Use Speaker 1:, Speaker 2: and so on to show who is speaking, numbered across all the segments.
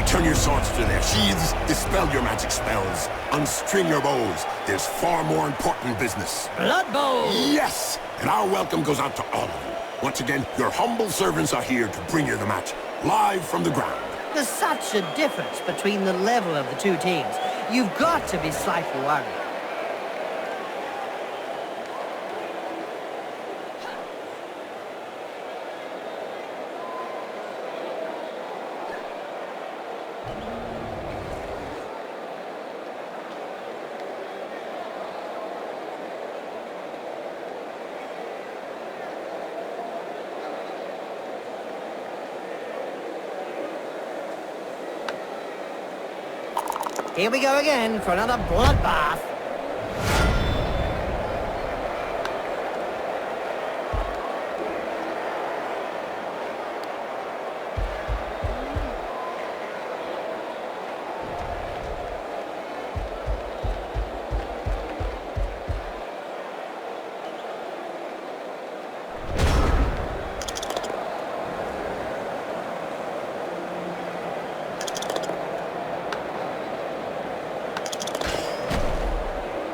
Speaker 1: Return your swords to their sheaths, dispel your magic spells, unstring your bows. There's far more important business.
Speaker 2: BloodBowl!
Speaker 1: Yes! And our welcome goes out to all of you. Once again, your humble servants are here to bring you the match, live from the ground.
Speaker 2: There's such a difference between the level of the two teams. You've got to be slightly worried. Here we go again for another bloodbath.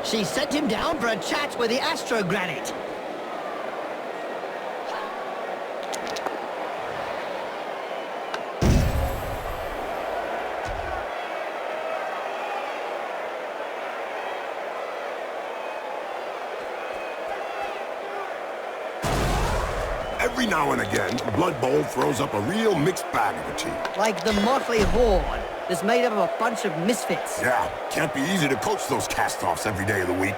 Speaker 2: She sent him down for a chat with the Astrogranite.
Speaker 1: Every now and again, Blood Bowl throws up a real mixed bag of a team.
Speaker 2: Like the Motley Horde, that's made up of a bunch of misfits.
Speaker 1: Yeah, can't be easy to coach those cast-offs every day of the week.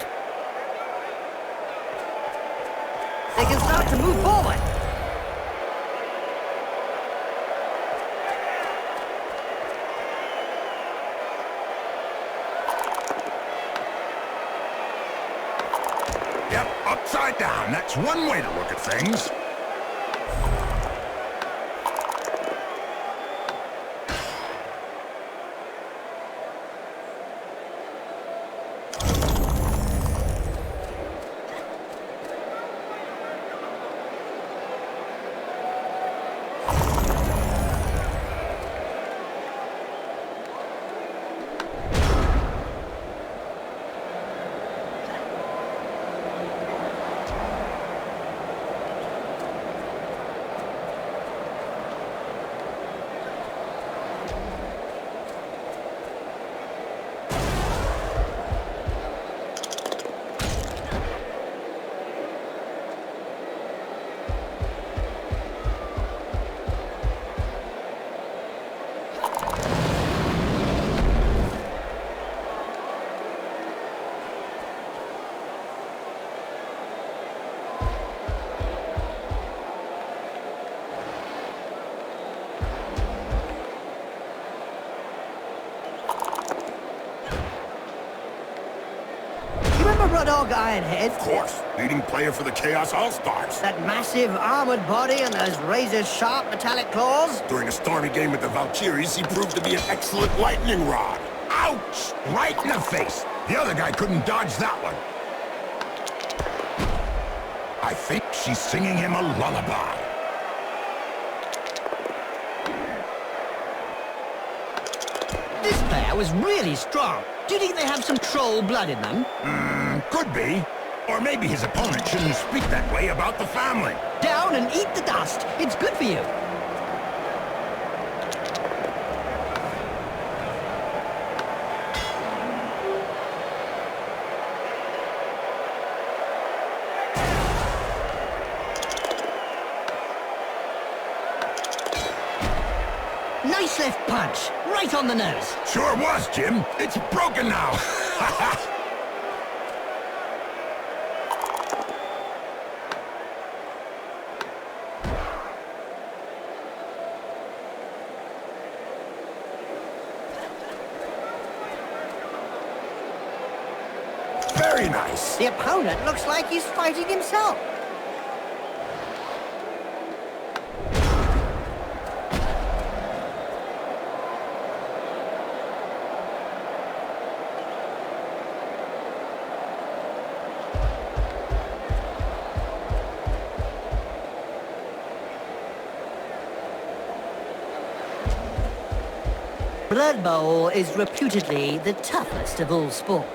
Speaker 2: They can start to move forward.
Speaker 1: Yep, upside down. That's one way to look at things.
Speaker 2: Dog Ironhead.
Speaker 1: Of course, leading player for the Chaos All-Stars.
Speaker 2: That massive armored body and those razor-sharp metallic claws.
Speaker 1: During a stormy game with the Valkyries, he proved to be an excellent lightning rod. Ouch! Right in the face. The other guy couldn't dodge that one. I think she's singing him a lullaby.
Speaker 2: This player was really strong. Do you think they have some troll blood in them?
Speaker 1: Could be. Or maybe his opponent shouldn't speak that way about the family.
Speaker 2: Down and eat the dust. It's good for you. Nice left punch. Right on the nose.
Speaker 1: Sure was, Jim. It's broken now. Very nice.
Speaker 2: The opponent looks like he's fighting himself. Blood Bowl is reputedly the toughest of all sports.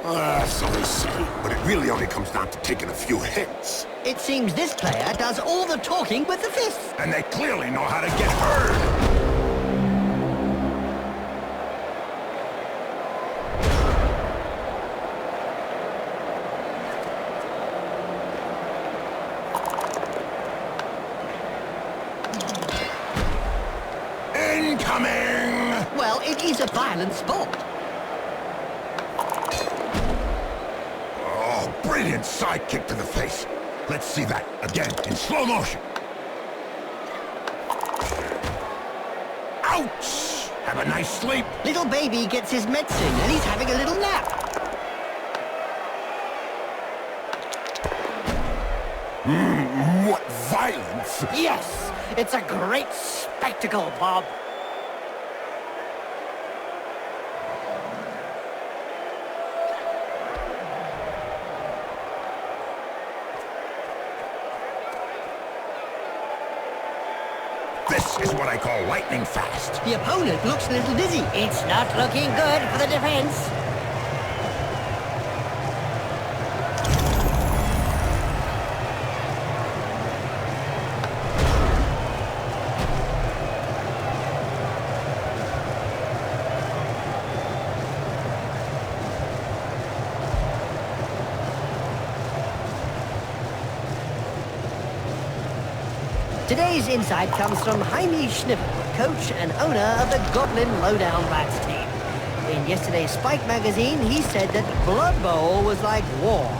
Speaker 1: So they say, but it really only comes down to taking a few hits.
Speaker 2: It seems this player does all the talking with the fists.
Speaker 1: And they clearly know how to get heard. Incoming!
Speaker 2: Well, it is a violent sport.
Speaker 1: Oh, brilliant side kick to the face. Let's see that again in slow motion. Ouch! Have a nice sleep.
Speaker 2: Little baby gets his medicine and he's having a little nap.
Speaker 1: What violence!
Speaker 2: Yes, it's a great spectacle, Bob.
Speaker 1: This is what I call lightning fast.
Speaker 2: The opponent looks a little dizzy. It's not looking good for the defense. Today's insight comes from Jaime Schnibbel, coach and owner of the Goblin Lowdown Rats team. In yesterday's Spike magazine, he said that Blood Bowl was like war.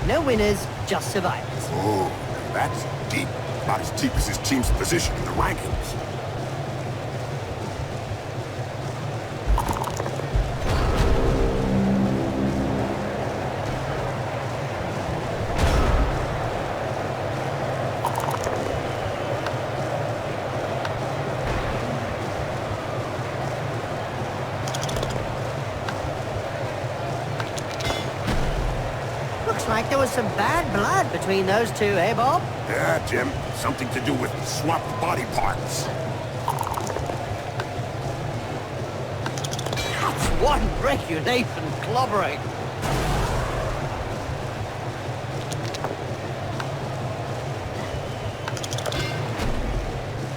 Speaker 2: No winners, just survivors.
Speaker 1: Oh, that's deep. About as deep as his team's position in the rankings.
Speaker 2: Looks like there was some bad blood between those two, eh, Bob?
Speaker 1: Yeah, Jim. Something to do with swapped body parts.
Speaker 2: That's one regulation clobbering.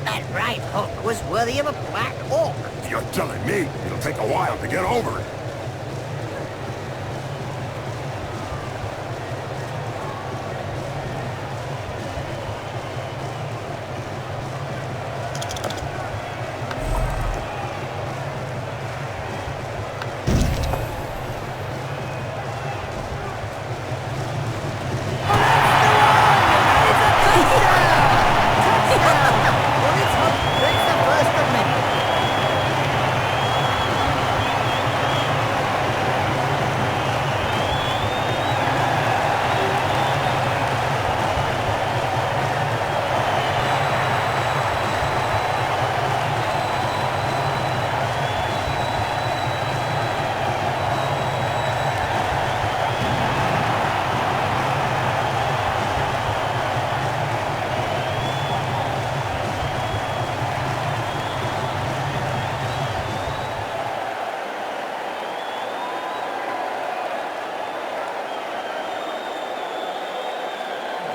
Speaker 2: That right hook was worthy of a black hawk.
Speaker 1: You're telling me it'll take a while to get over it.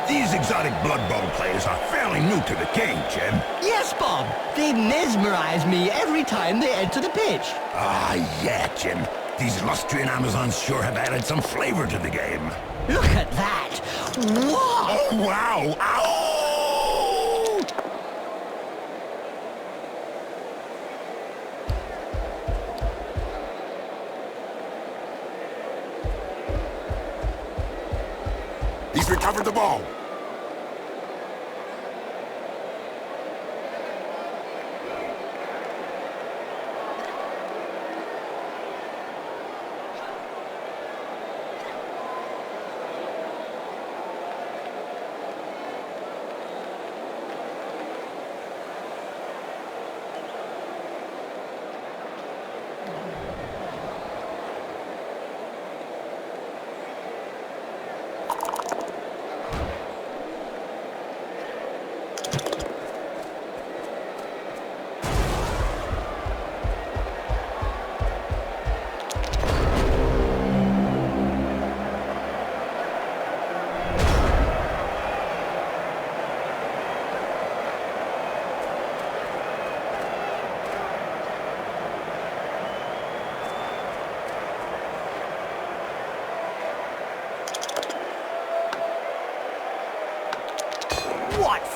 Speaker 1: These exotic Blood Bowl players are fairly new to the game, Jim.
Speaker 2: Yes, Bob. They mesmerize me every time they enter the pitch.
Speaker 1: Ah, yeah, Jim. These Lustrian Amazons sure have added some flavor to the game.
Speaker 2: Look at that. Whoa!
Speaker 1: Oh, wow! Ow! He's recovered the ball.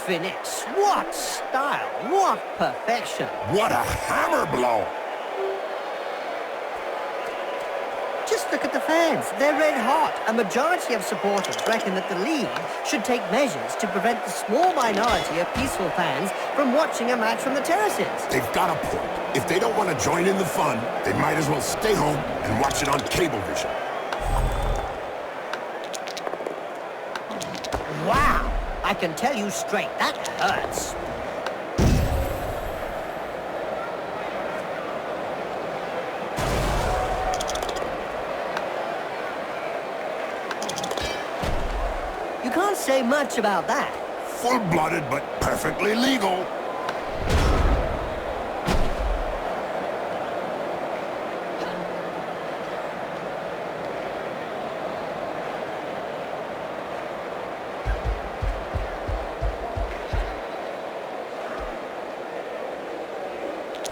Speaker 2: finesse! What style! What perfection!
Speaker 1: What a hammer blow!
Speaker 2: Just look at the fans. They're red hot. A majority of supporters reckon that the league should take measures to prevent the small minority of peaceful fans from watching a match from the terraces.
Speaker 1: They've got a point. If they don't want to join in the fun, they might as well stay home and watch it on Cablevision.
Speaker 2: Wow! I can tell you straight, that hurts. You can't say much about that.
Speaker 1: Full-blooded, but perfectly legal.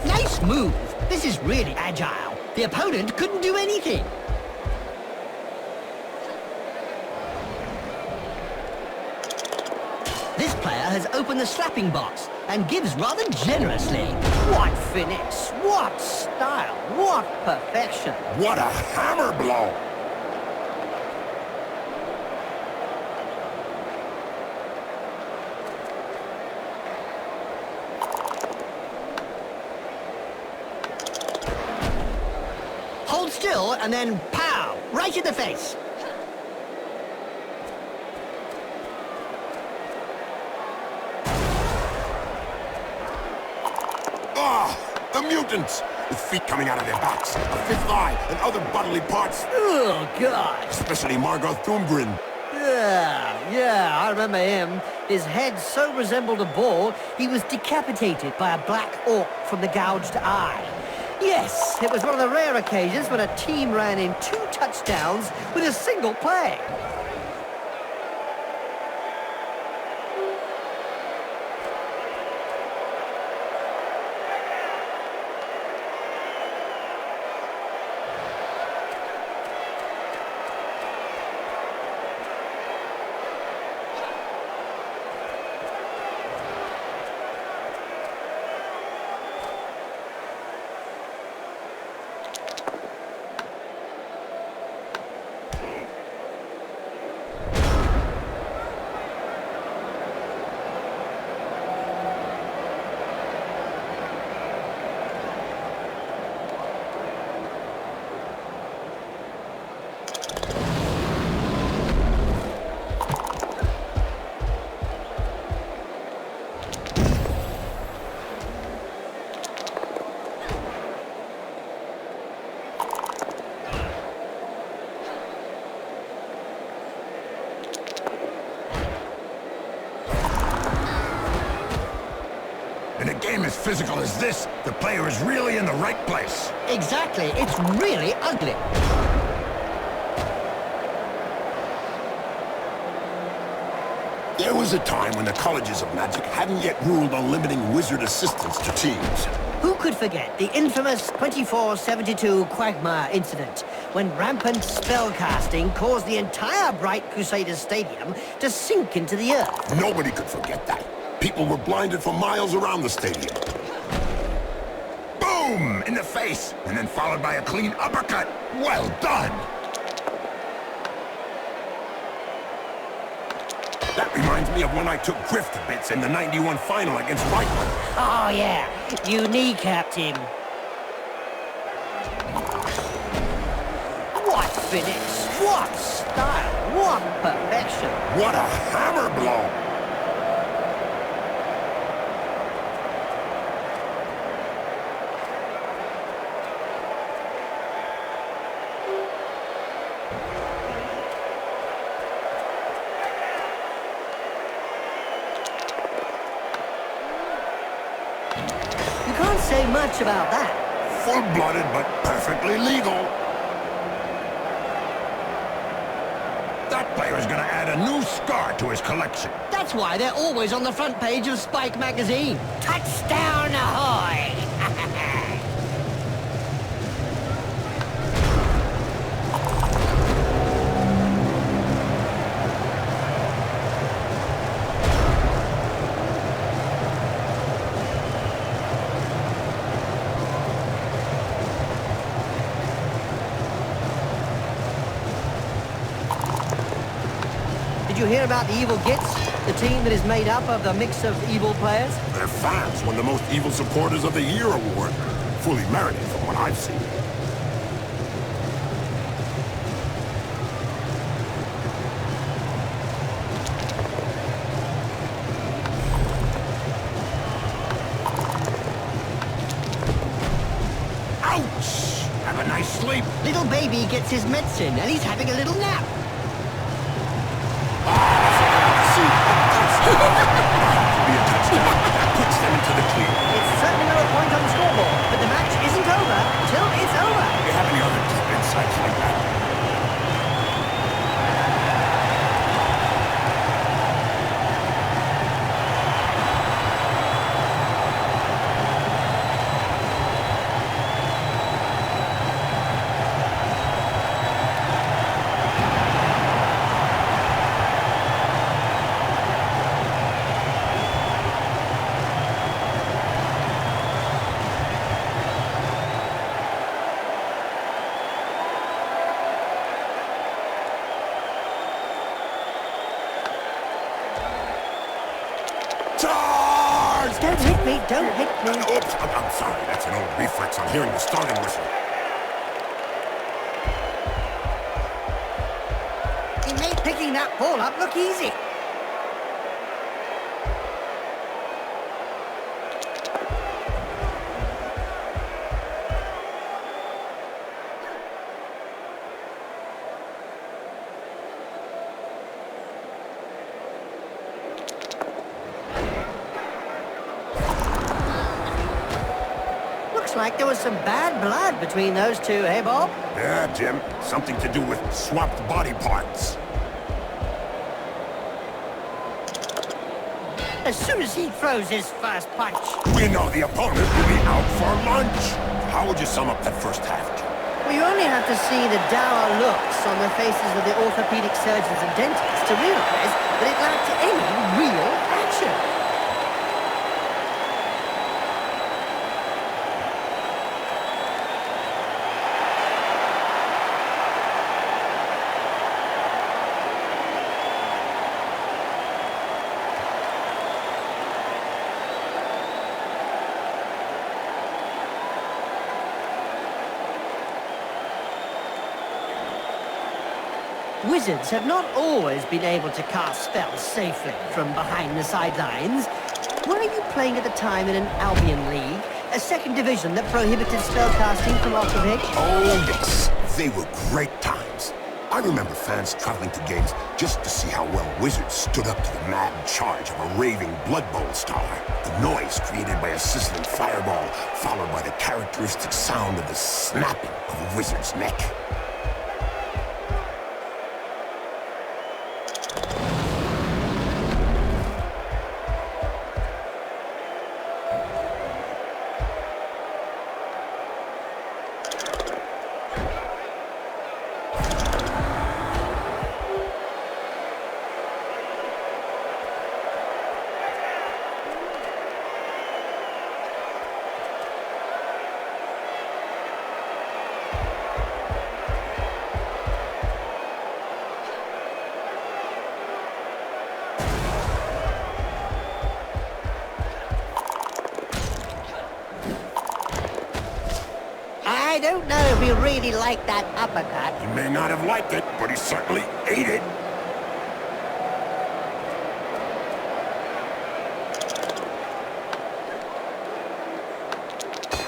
Speaker 2: Nice move. This is really agile. The opponent couldn't do anything. This player has opened the slapping box and gives rather generously. What finesse, what style, what perfection.
Speaker 1: What a hammer blow!
Speaker 2: Hold still and then pow, right in the face.
Speaker 1: The mutants! With feet coming out of their backs, a fifth eye, and other bodily parts.
Speaker 2: Oh, God.
Speaker 1: Especially Margot Thumgrin.
Speaker 2: Yeah, I remember him. His head so resembled a ball, he was decapitated by a black orc from the gouged eye. Yes, it was one of the rare occasions when a team ran in 2 touchdowns with a single play.
Speaker 1: In a game as physical as this, the player is really in the right place.
Speaker 2: Exactly, it's really ugly.
Speaker 1: There was a time when the colleges of magic hadn't yet ruled on limiting wizard assistance to teams.
Speaker 2: Who could forget the infamous 2472 Quagmire incident, when rampant spellcasting caused the entire Bright Crusaders Stadium to sink into the earth?
Speaker 1: Nobody could forget that. People were blinded for miles around the stadium. Boom! In the face! And then followed by a clean uppercut. Well done! That reminds me of when I took Griff to bits in the '91 final against Reichman.
Speaker 2: Oh yeah, you kneecapped him. What finesse, what style, what perfection.
Speaker 1: What a hammer blow!
Speaker 2: Can't say much about that.
Speaker 1: Full-blooded, but perfectly legal. That player is going to add a new scar to his collection.
Speaker 2: That's why they're always on the front page of Spike magazine. Touchdown ahoy! you hear about the Evil Gits? The team that is made up of the mix of evil players?
Speaker 1: Their fans won the Most Evil Supporters of the Year award. Fully merited from what I've seen. Ouch! Have a nice sleep.
Speaker 2: Little baby gets his medicine and he's having a little nap.
Speaker 1: Be a touchdown. That puts them into the clear.
Speaker 2: It's certainly not a point on the scoreboard, but the match isn't over till it's over.
Speaker 1: Do you have any other deep insights like that?
Speaker 2: Don't hit me, don't hit me.
Speaker 1: Oops, I'm sorry. That's an old reflex on hearing the starting whistle.
Speaker 2: He made picking that ball up look easy. Like there was some bad blood between those two, eh, Bob?
Speaker 1: Yeah, Jim. Something to do with swapped body parts.
Speaker 2: As soon as he throws his first punch.
Speaker 1: We know the opponent will be out for lunch. How would you sum up that first half, Jim?
Speaker 2: Well, you only have to see the dour looks on the faces of the orthopedic surgeons and dentists to realize that it lacked any real action. Wizards have not always been able to cast spells safely from behind the sidelines. Were you playing at the time in an Albion League, a second division that prohibited spellcasting from off the pitch?
Speaker 1: Oh, yes. They were great times. I remember fans traveling to games just to see how well Wizards stood up to the mad charge of a raving BloodBowl star. The noise created by a sizzling fireball, followed by the characteristic sound of the snapping of a wizard's neck.
Speaker 2: I don't know if he really liked that uppercut.
Speaker 1: He may not have liked it, but he certainly ate it.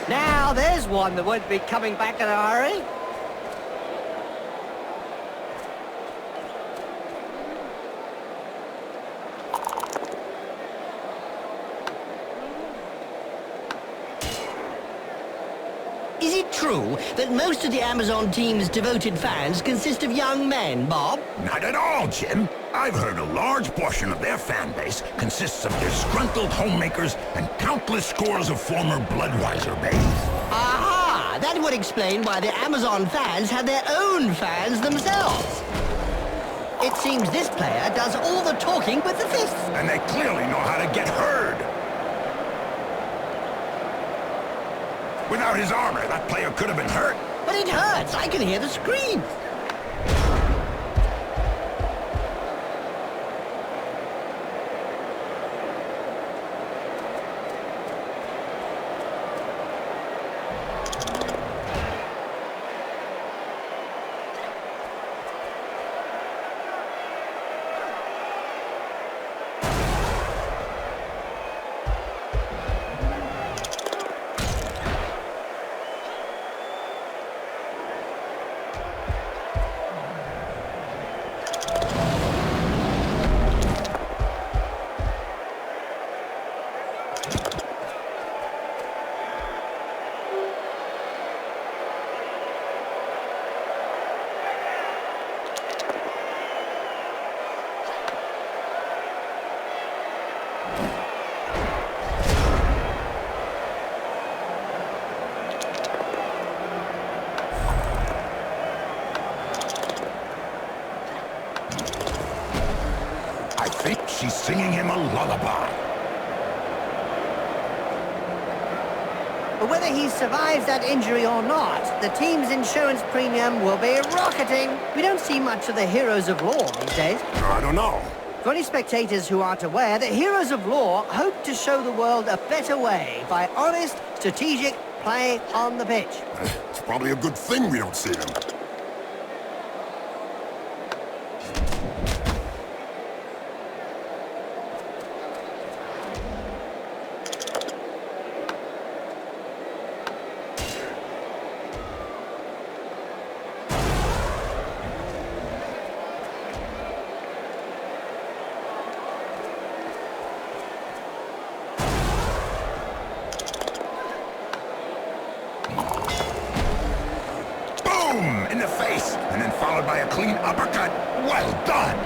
Speaker 2: Now there's one that won't be coming back in a hurry. Is it true that most of the Amazon team's devoted fans consist of young men, Bob?
Speaker 1: Not at all, Jim. I've heard a large portion of their fan base consists of disgruntled homemakers and countless scores of former Bloodweiser babes.
Speaker 2: Aha! That would explain why the Amazon fans have their own fans themselves. It seems this player does all the talking with the fists.
Speaker 1: And they clearly know how to get heard. Without his armor, that player could have been hurt.
Speaker 2: But it hurts. I can hear the screams.
Speaker 1: she's singing him a lullaby.
Speaker 2: But whether he survives that injury or not, the team's insurance premium will be rocketing. We don't see much of the heroes of law these days.
Speaker 1: I don't know.
Speaker 2: For any spectators who aren't aware, the heroes of law hope to show the world a better way by honest, strategic play on the pitch.
Speaker 1: It's probably a good thing we don't see them. In the face, and then followed by a clean uppercut. Well done!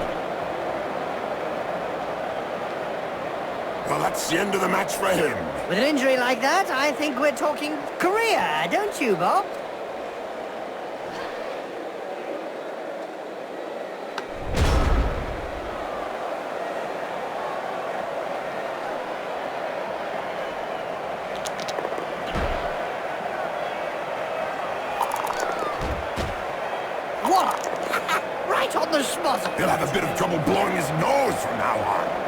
Speaker 1: Well, that's the end of the match for him.
Speaker 2: With an injury like that, I think we're talking career, don't you, Bob? Right on the schmozzle.
Speaker 1: He'll have a bit of trouble blowing his nose from now on.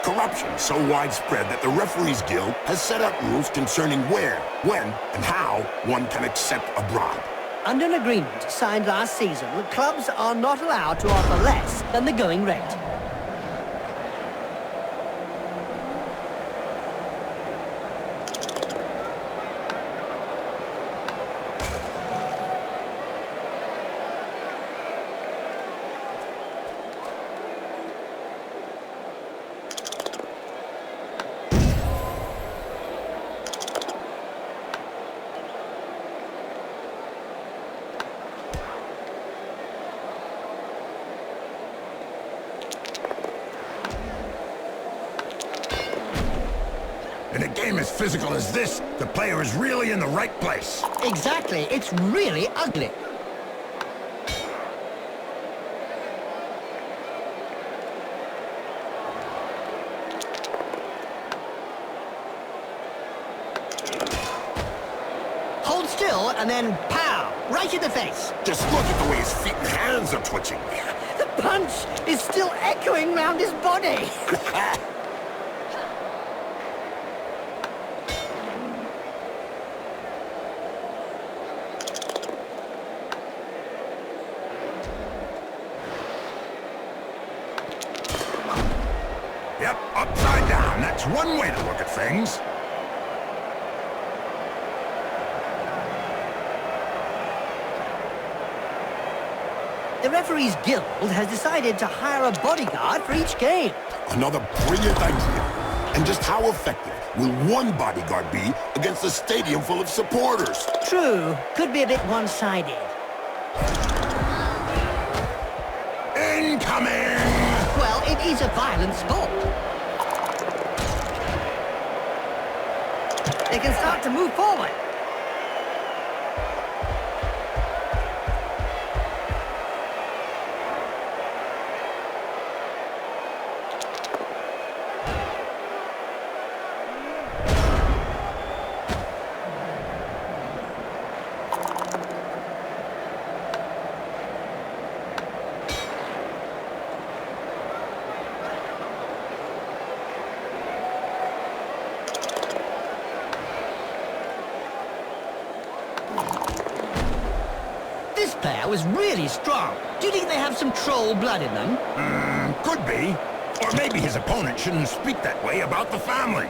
Speaker 1: Corruption so widespread that the Referees Guild has set up rules concerning where, when, and how one can accept a bribe.
Speaker 2: Under an agreement signed last season, clubs are not allowed to offer less than the going rate.
Speaker 1: In a game as physical as this, the player is really in the right place.
Speaker 2: Exactly. It's really ugly. Hold still and then pow! Right in the face.
Speaker 1: Just look at the way his feet and hands are twitching.
Speaker 2: The punch is still echoing round his body.
Speaker 1: Yep, upside down. That's one way to look at things.
Speaker 2: The Referees Guild has decided to hire a bodyguard for each game.
Speaker 1: Another brilliant idea. And just how effective will one bodyguard be against a stadium full of supporters?
Speaker 2: True. Could be a bit one-sided.
Speaker 1: Incoming!
Speaker 2: Well, it is a violent sport. They can start to move forward. This player was really strong. Do you think they have some troll blood in them?
Speaker 1: Could be. Or maybe his opponent shouldn't speak that way about the family.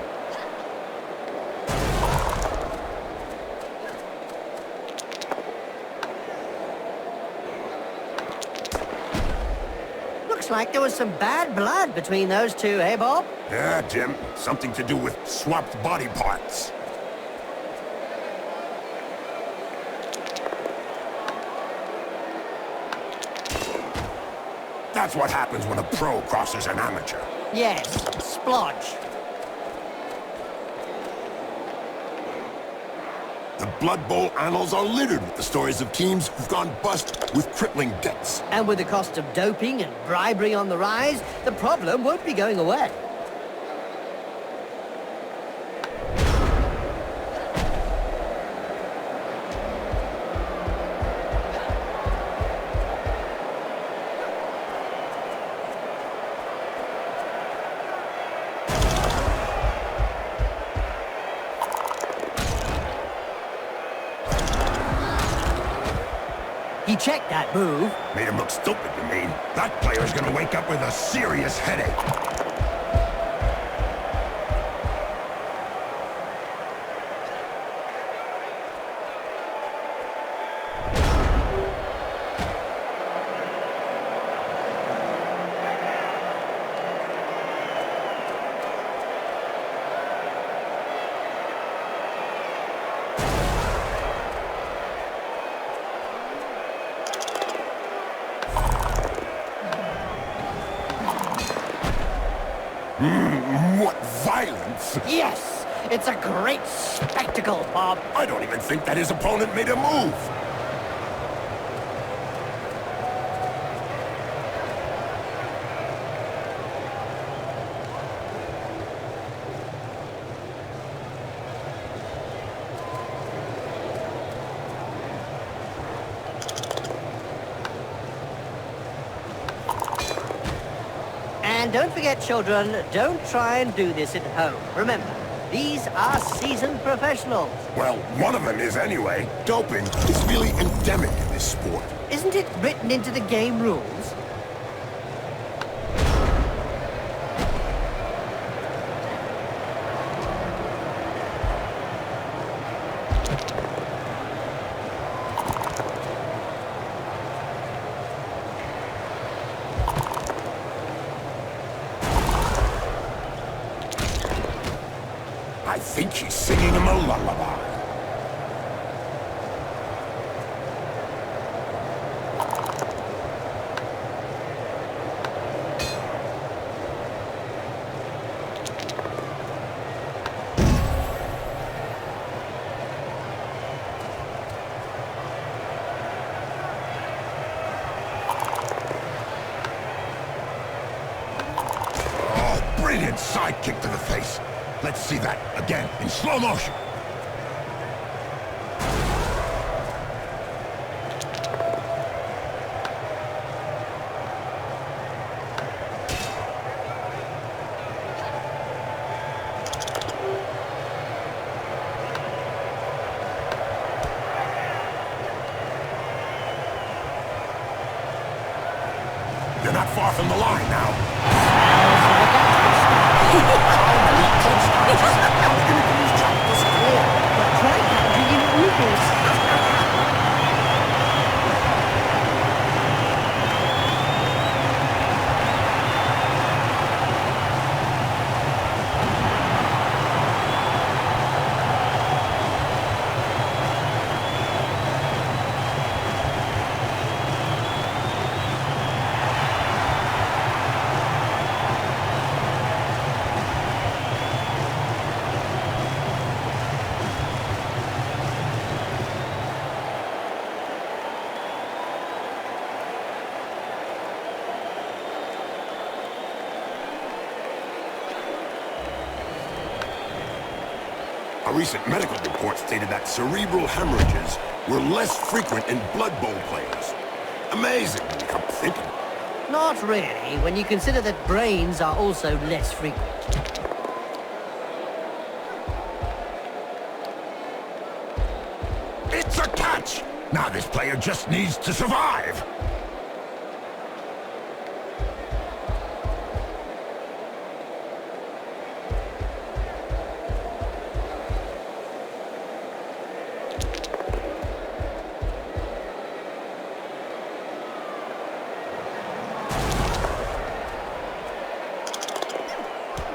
Speaker 2: Looks like there was some bad blood between those two, eh, Bob?
Speaker 1: Yeah, Jim. Something to do with swapped body parts. That's what happens when a pro crosses an amateur.
Speaker 2: Yes, splodge.
Speaker 1: The Blood Bowl annals are littered with the stories of teams who've gone bust with crippling debts.
Speaker 2: And with the cost of doping and bribery on the rise, the problem won't be going away. He checked that move.
Speaker 1: Made him look stupid, you mean? That player's gonna wake up with a serious headache. What violence!
Speaker 2: Yes! It's a great spectacle, Bob.
Speaker 1: I don't even think that his opponent made a move.
Speaker 2: And don't forget, children, don't try and do this at home. Remember, these are seasoned professionals.
Speaker 1: Well, one of them is anyway. Doping is really endemic in this sport.
Speaker 2: Isn't it written into the game rules?
Speaker 1: I think she's singing him a lullaby. Oh, brilliant side kick to the face. Let's see that again in slow motion. You're not far from the line now. A recent medical report stated that cerebral hemorrhages were less frequent in Blood Bowl players. Amazing when you come to thinking.
Speaker 2: Not really, when you consider that brains are also less frequent.
Speaker 1: It's a catch! Now this player just needs to survive.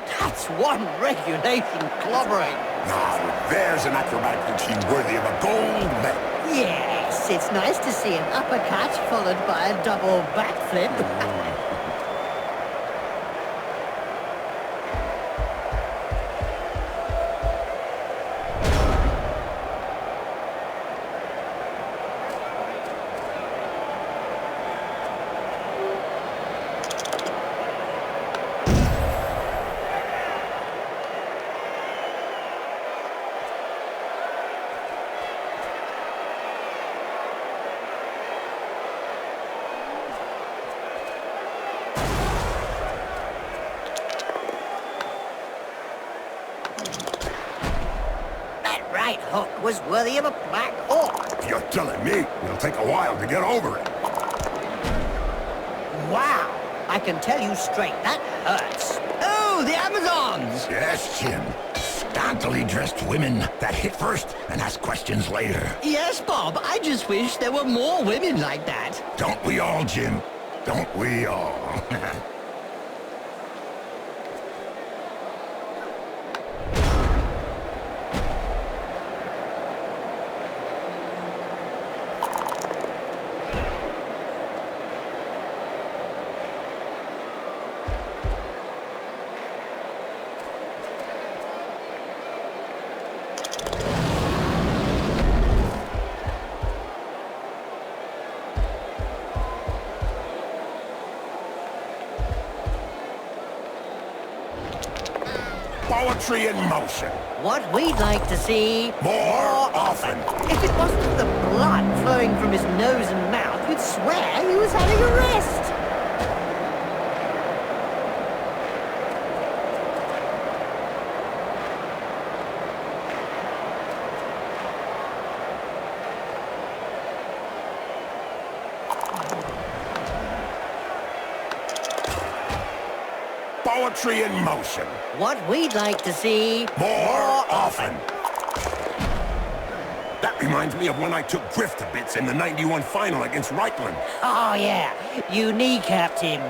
Speaker 2: That's one regulation clobbering.
Speaker 1: Now, there's an acrobatic routine worthy of a gold medal.
Speaker 2: Yes, it's nice to see an uppercut followed by a double backflip. hook was worthy of a Black Hawk.
Speaker 1: You're telling me it'll take a while to get over it.
Speaker 2: Wow, I can tell you straight, that hurts. Oh, the Amazons!
Speaker 1: Yes, Jim. Scantily dressed women that hit first and ask questions later.
Speaker 2: Yes, Bob, I just wish there were more women like that.
Speaker 1: Don't we all, Jim? Don't we all? Poetry in motion.
Speaker 2: What we'd like to see
Speaker 1: More often.
Speaker 2: If it wasn't for the blood flowing from his nose and mouth, you'd swear he was having a rest.
Speaker 1: Poetry in motion.
Speaker 2: What we'd like to see
Speaker 1: More often. That reminds me of when I took Griff to bits in the '91 final against Reichland.
Speaker 2: Oh, yeah. You kneecapped him.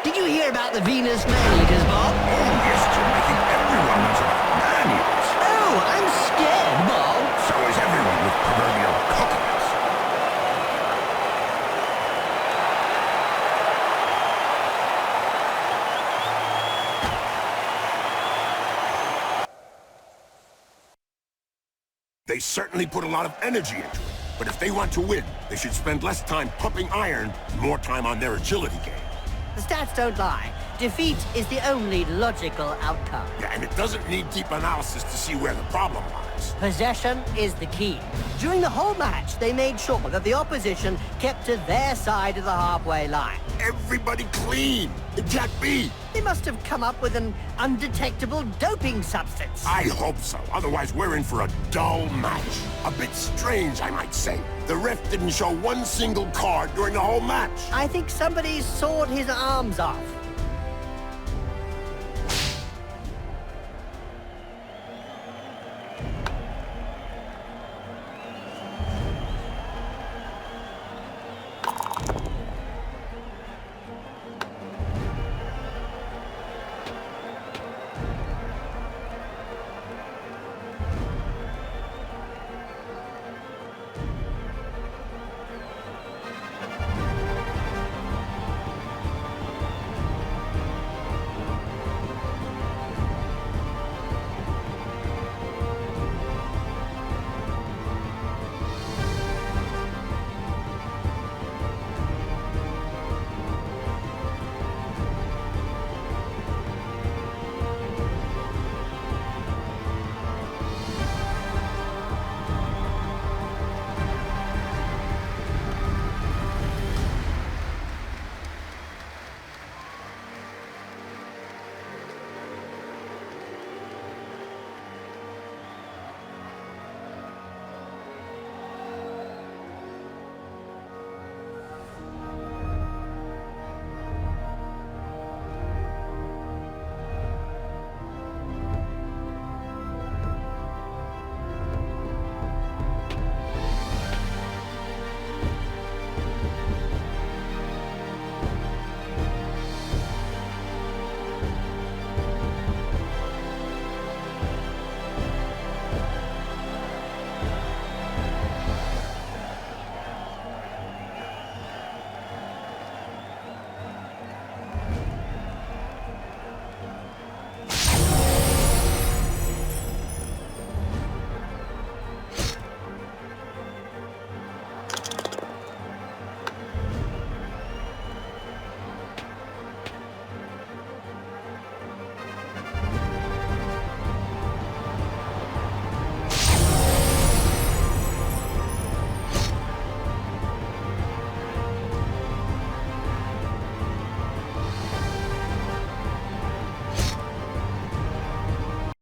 Speaker 2: Did you hear about the Venus man-eaters, Bob?
Speaker 1: Oh, yes, Jim. I think everyone knows about man-eaters.
Speaker 2: Oh, I'm scared, Bob.
Speaker 1: So is everyone with proverbial cookies. They certainly put a lot of energy into it. But if they want to win, they should spend less time pumping iron and more time on their agility game.
Speaker 2: The stats don't lie. Defeat is the only logical outcome.
Speaker 1: Yeah, and it doesn't need deep analysis to see where the problem lies.
Speaker 2: Possession is the key. During the whole match, they made sure that the opposition kept to their side of the halfway line.
Speaker 1: Everybody clean! It can't be!
Speaker 2: They must have come up with an undetectable doping substance.
Speaker 1: I hope so. Otherwise, we're in for a dull match. A bit strange, I might say. The ref didn't show one single card during the whole match.
Speaker 2: I think somebody sawed his arms off.